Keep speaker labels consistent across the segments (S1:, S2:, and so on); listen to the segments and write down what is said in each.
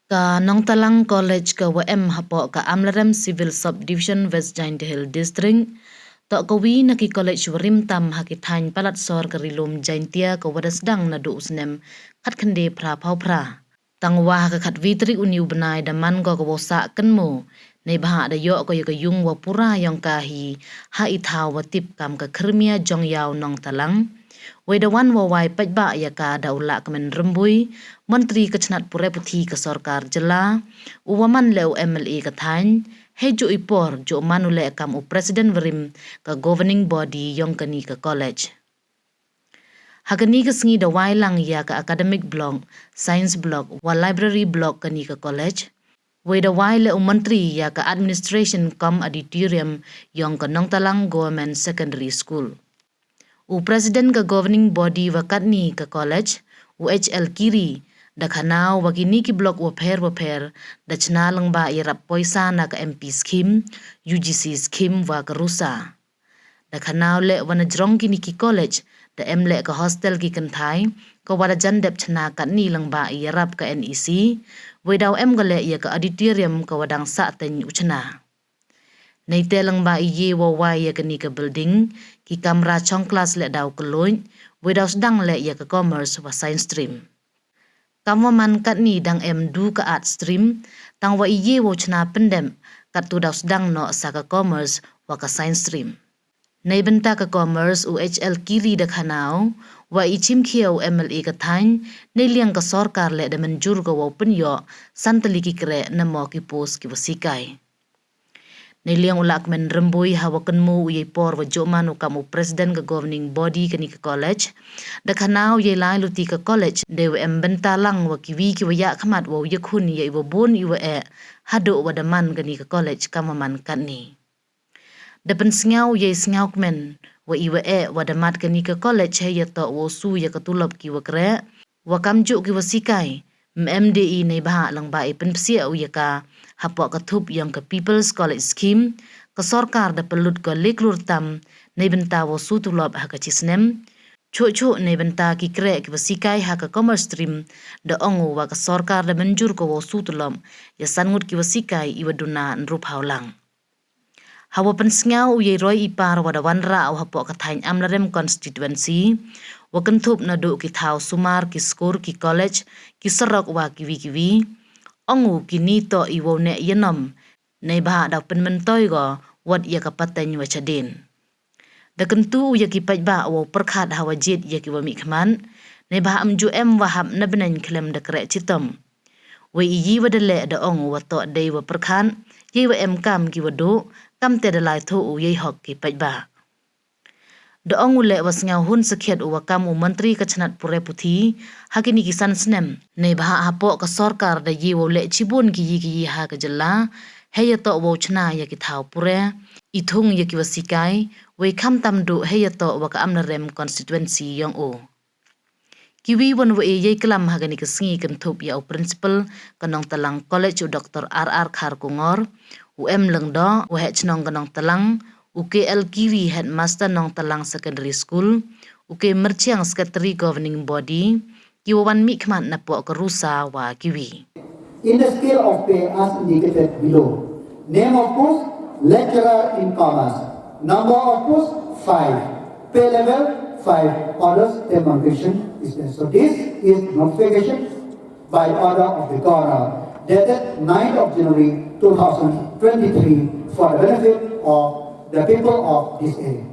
S1: Ka Nong Talang College ka WM hapo ka Amlarem Civil Subdivision West Giant Hill District tok kawi na ki college warim tam hakithain palat sor ka rilum Jaintia ka wadasdang na do usnem khat khande phra phau phra tangwa ka khat vitri uniu benai da man go ka wosa kenmo nei baha da yo ko ka yung wa pura yang ka hi ha i thaw wa tip kam ka khirmia jong yaw Nong Talang Wedawan wawai pajba ya ka daula kemen rembui menteri kecnat pure puthi ke sorkar jela uwaman leu MLA kathain heju ipor jo manule kam u presiden verim ke governing body yang keni ke college hagani ke sengi dawai lang ya ke academic block science block wa library block keni ke college Wedawai leu menteri ya ke administration kam auditorium yang ke Nong Talang Government Secondary School U presiden ke governing body wakatni ke college UHL kiri da khanau wakini ki blok waper da chna langba irap poisa na ka MP scheme UGC scheme wa ke rusa da khanau le wana jrong kini ki college da emle ke hostel ki kanthai ko wada jandep chna ka ni langba irap ka NEC wedau em gale ya ke auditorium ka wadang sa ten uchna Nei telang ba iye wawai ya keni ke building ki kamera chong kelas le dau keloin wedau sedang le ya ke commerce wa science stream. Kamu man kat ni dang du ke art stream tang wa iye wo chna pendem kat tu dau sedang no sa ke commerce wa ke science stream. Nei benta ke commerce UHL kiri de khanau wa ichim khiau MLA ke thain nei liang ke sorkar le de menjur ke wa penyo santali ki kre namo ki pos ki wasikai. Niliang ulak men rembui hawa kenmu uye por wa jomanu kamu presiden ke governing body keni ke college da khanau ye lai luti ke college de em bentalang wa kiwi ki wa ya khamat wa ye khun ye wa bon iwa hado wa daman keni ke college kamaman kani da pen sngau ye sngau men wa iwa wa damat keni ke college he ye to wo su ye ke tulop ki wa kre wa kamju ki wa sikai MDE nei bah lang ba pen psia uya ka hapo ka thup yang ke People's College Scheme ke sorkar da pelut ke leklur tam nei benta wo su tulop ha ka chisnem chu nei benta ki kre ki wasikai ha ka commerce stream da ongu wa ka sorkar da menjur ko wo su tulom ya sangut ki wasikai iwa duna nrup haulang hawa pen sngau uye roi ipar wa da wanra au hapo ka thain Amlarem constituency Wakan thup na do ki thau sumar ki skor ki college ki serok wa kiwi ongu ki nito iwo ne yenom nei bah da pen mentoy go wat ya ka patany wa chadin da kentu ya ki pajba wo perkhat hawa jit ya ki wa mi khman nei bah amju em wa hab na benen klem da kre chitom we yi wa de le da ongu wa to dei wa perkhan ye wa em kam ki wa do kam te da lai tho u ye hok ki pajba Da ongule was ngau hun sakhet uwa kamu menteri kecnat pure puthi hakini kisan snem nei bah hapo ka sorkar da yi wo le chibun ki ha ka jalla he ya to wo chna ya ki thau pure ithung ya ki wasikai we kham tam du he ya to wa ka Amlarem constituency yang o kiwi won we ye klam hagani ka singi kan thup ya principal kanong Talang college Dr. RR Khar Kungor UM lengdo wa he chnong kanong Talang UKL Kiwi Headmaster Nong Talang Secondary School, UK Merchiang Secretary Governing Body, Kiwawan Mikmat Napo Kerusa wa Kiwi.
S2: In the scale of pay as indicated below, name of post, lecturer in commerce, number of post, 5, pay level, 5, orders, demarcation is there. So this is notification by order of the governor, dated 9th of January 2023 for the benefit of the people of this area.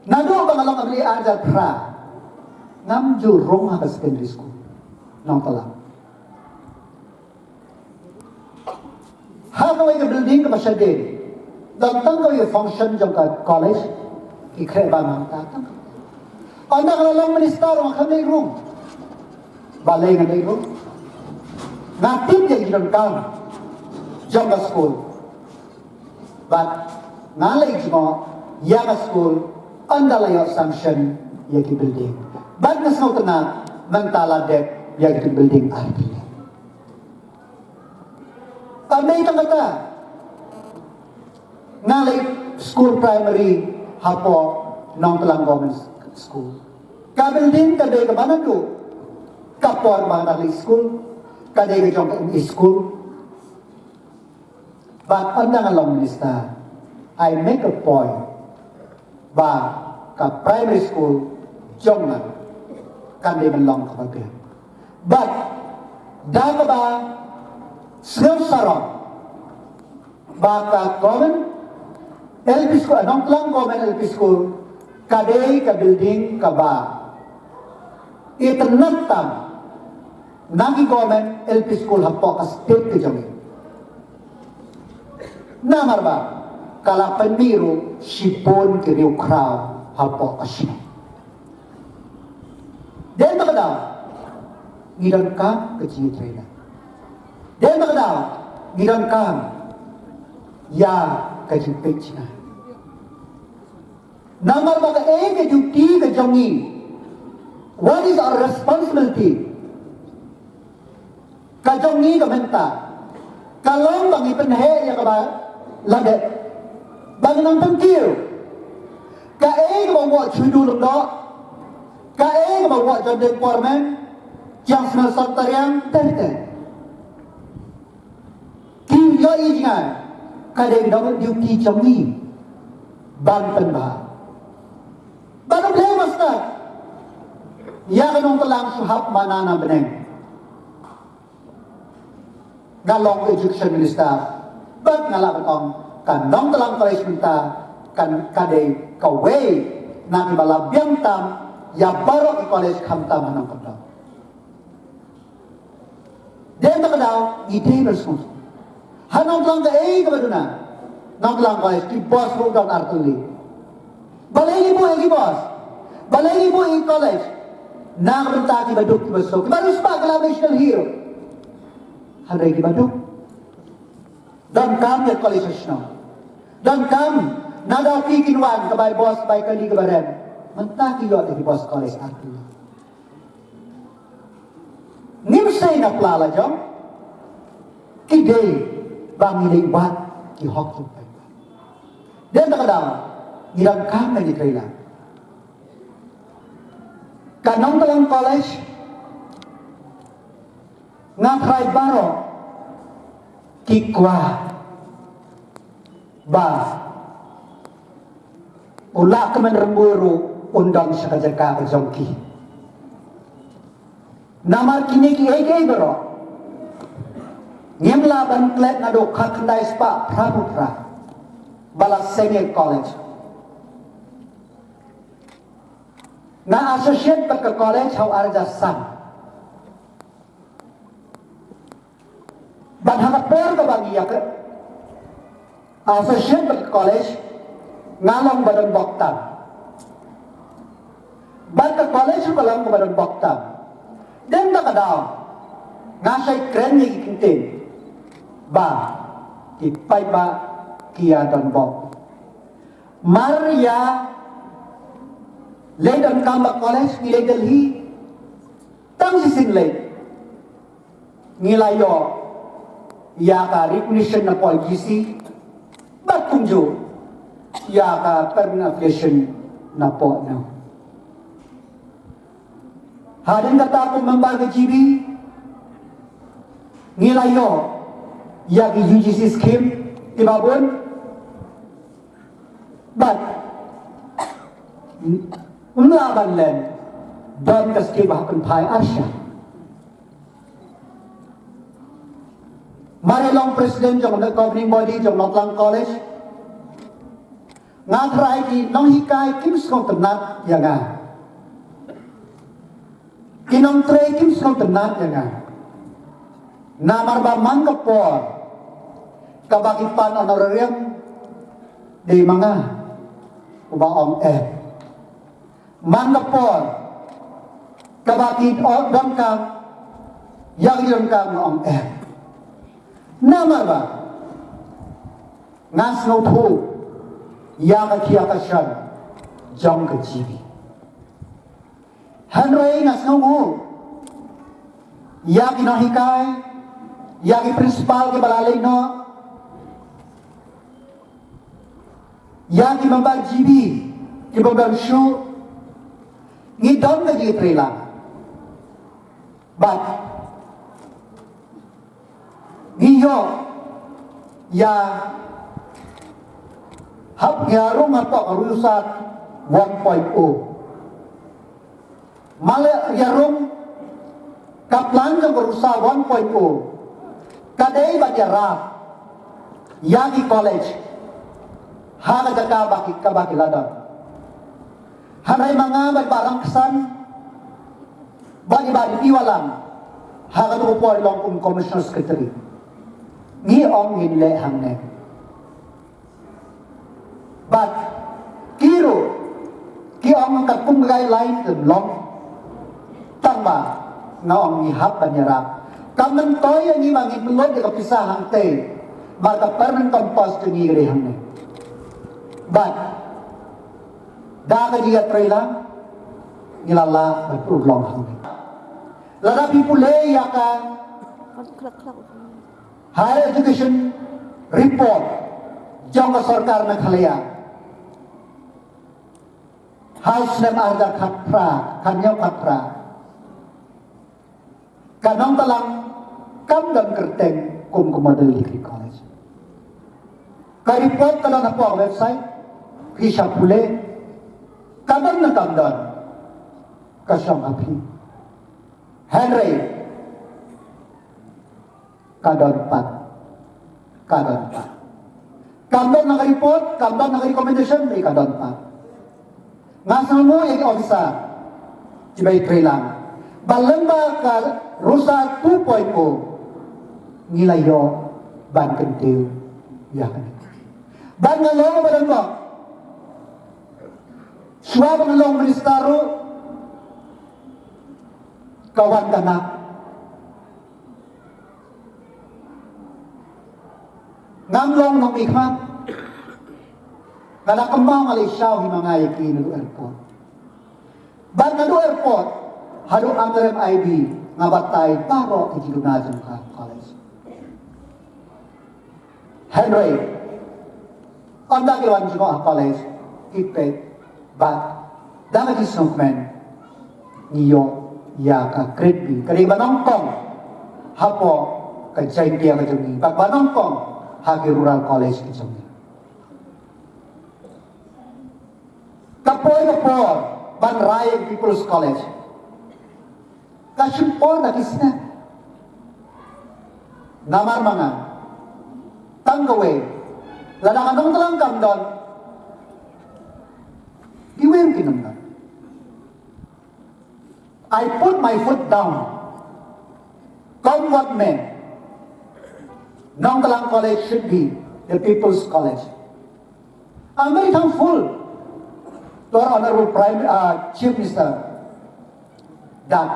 S2: Nado bangalang abli arjat pra ngam ju rong ha secondary school Nong Talang. Ha ko building ka basade. Datang ko yung function jong ka college ikre ba mang ta tang anda kalau minister orang kami room balai ngai room ngatim yang jiran kam jong school but ngalai cuma yang school anda layak sanction yang di building but ngasau tenang mentala dek yang di building arti kami kata ngalai school primary hapo nong telang government school ka building ka de mana tu kapor mana school ka de jong school but anda ngalong minister I make a point ba ka primary school jong na kan de belong ka ba but dah ba self sarong ba ka government LP school, anong lang government LP school, kadai ka building ka ba? Itanatam, nagi government LP school hapo ka state ka jami. Namar ba? Kalapan miro, sipon kiriw kraw hapo ka siya. Den ba daw? Ngidang ka kacingit rena. Den ba daw? Ngidang ka ya kajipit siya. Namar baga ke duty ke jongi. What is our responsibility? Ka jongi ka menta. Kalong bang ipenhe ya ka ba? Ladet. Bang nang tangkiw. Ka ka bawa chudu lum do. Ka ka bawa jodeng pormen. Yang semasa tariang tente. Kim yo ijingan. Kadang dapat duty jongi. Bang penbah. Baru beliau master. Ya kanong telang suhap mana na beneng. Ngalong education minister. Ba't ngalaman ong kanong telang college minta kan kadai kaway na ibalabyang tam ya baro i college kamtam hanang kamtam. Den ta kadaw ide bersus. Hanong telang kabaduna. Nong telang college ki boss ro down artuli. Balai ibu lagi bos, balai ibu in college, nang renta ki baduk ki besok, baru spa kalau national hero, hari ki baduk, dan kam ya college national, dan kam nada ki kinwan kabay bos bay kali kabaran, mentah ki yo ki bos college arti, nimsay na plala jom, ki day bang ilay wat ki hok tumpay, dan tak ada. Irang kami di Thailand. Kanong talang college, ngatray baro, kikwa, ba, ula ka man ramburo, undang sa kajaka kajongki. Namar kini ki ege baro, ngem laban klet na do kakandai spa pramutra, balas sengel college. Na associate pagka college how arja san. Badhangat per ka bagi yak. Associate pagka college ngalong badan boktan. Badka college ko lang badan boktan. Den na kadaw. Ngasay kren ni kintin. Ba ipay ba kiya don bok. Maria Later Kamba College, nilay Delhi, tang sisinlay. Nilayo, yaka recognition na po GC, ba't kungjo, yaka permanent affiliation na po na. Hadin katapong mambaga GB, nilayo, yaki UGC scheme, ibabon, but, Umlaban len dan kaski bahkan pai Asia. Marilong presiden jong the governing body jong Notlang College. Ngatrai ki nong hikai kim skong tenat ya nga. Kinong tre kim skong tenat ya nga. Namar ba mangkapor kabagipan honorarium di mga ubaong Mangapor kabakit o dangkang yang yung kang ong Namar ba? Ngas no thu yaga kiaka shan jong ka jibi. Hanrei ngas no ngu yagi no hikay yagi principal ke balalay no yagi mambal jibi ke babang shu ngidon ka jitri lang. But Giyo ya hap yarong ato arusat 1.0 male yarong kaplan ng arusa 1.0 kadai bagyarap yagi college hana jaka kabakiladan hanay mga barang kesan bagi iwalang hana tupoy long commissioner secretary ni ong hinle hangne. But kiro ki ong katpung guideline long tangba na ong ihap banyara kamen toy ang imang itlod di kapisahang te maka permanent compost ni ire hangne. But daga diya trailang nilala bagulong hangne. Lada pipule yaka Higher Education Report jong sarkar na khalaya House nem arda khatra kanyo khatra kanong talang kamdam kerteng kum Madal Degree College ka report kala na po ang website Kisha Pule kamdam na kamdam kasyang api Henry kadon pat. Kamdon ng report, kamdon ng recommendation, may kadon pat. Ngasang mo yung officer, sibay lang. Balamba ka rusa 2.0, nilayo, ban kentil, yakan. Ban nga long ba mo? Suwa bang long ministero, kawan ka na. Ngamlong ng ikmat nalakambang Malaysia himangay kinu airport. Ban na do airport hado amrem IB nga batay paro ti gimnasium ka college. Henry anda kiwan ko college ipet but dama di snokman niyo ya ka grade B kali banongkong hapo ka jay dia ka jumi pag banongkong Hagi Rural College di Jombe. Kapoy Banraya People's College. Kasimpor na kisna. Namar mga tanggawe. Ladanganong talang kamdon. Giwin kinamdan. I put my foot down. Come what may. Nong Talang College should be the People's College. I'm very thankful to our Honorable Chief Minister that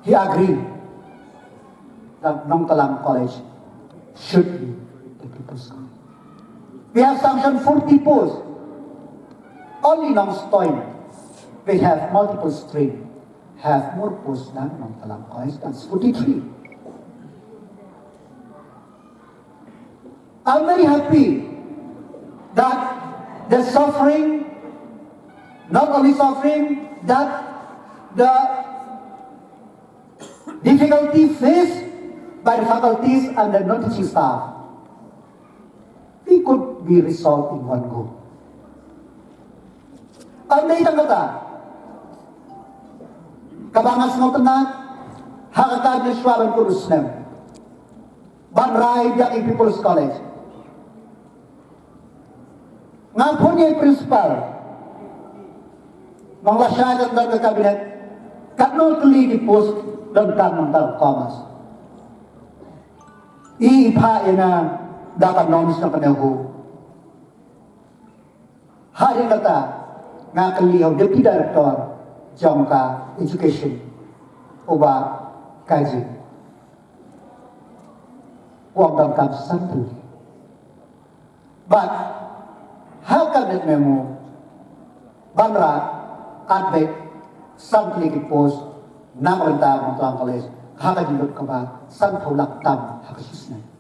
S2: he agreed that Nong Talang College should be the People's College. We have sanctioned 40 posts. Only Nong Stoin, we have multiple streams, have more posts than Nong Talang College, that's 43. I'm very happy that the suffering, not only suffering, that the difficulty faced by the faculties and the non-teaching staff, they could be resolved in one go. Ang naitang kata, kabangas mo tanak, hakakad na Schwaben Kurusnem, Banraya Jaki People's College, nga po niya principal ng lasyagan ng kabinet kanong tuli di post ng kanong Commerce. Iipain na dapat nomis ng kanaho Hari kata ngakalihaw Deputy Director Jangka Education Uba Kaji Wang Dangkam Santu. But how cabinet memo Banra Advek Santu Post Namaranta Mantang College Hakajilot Kaba Santulak Tam Hakasusna.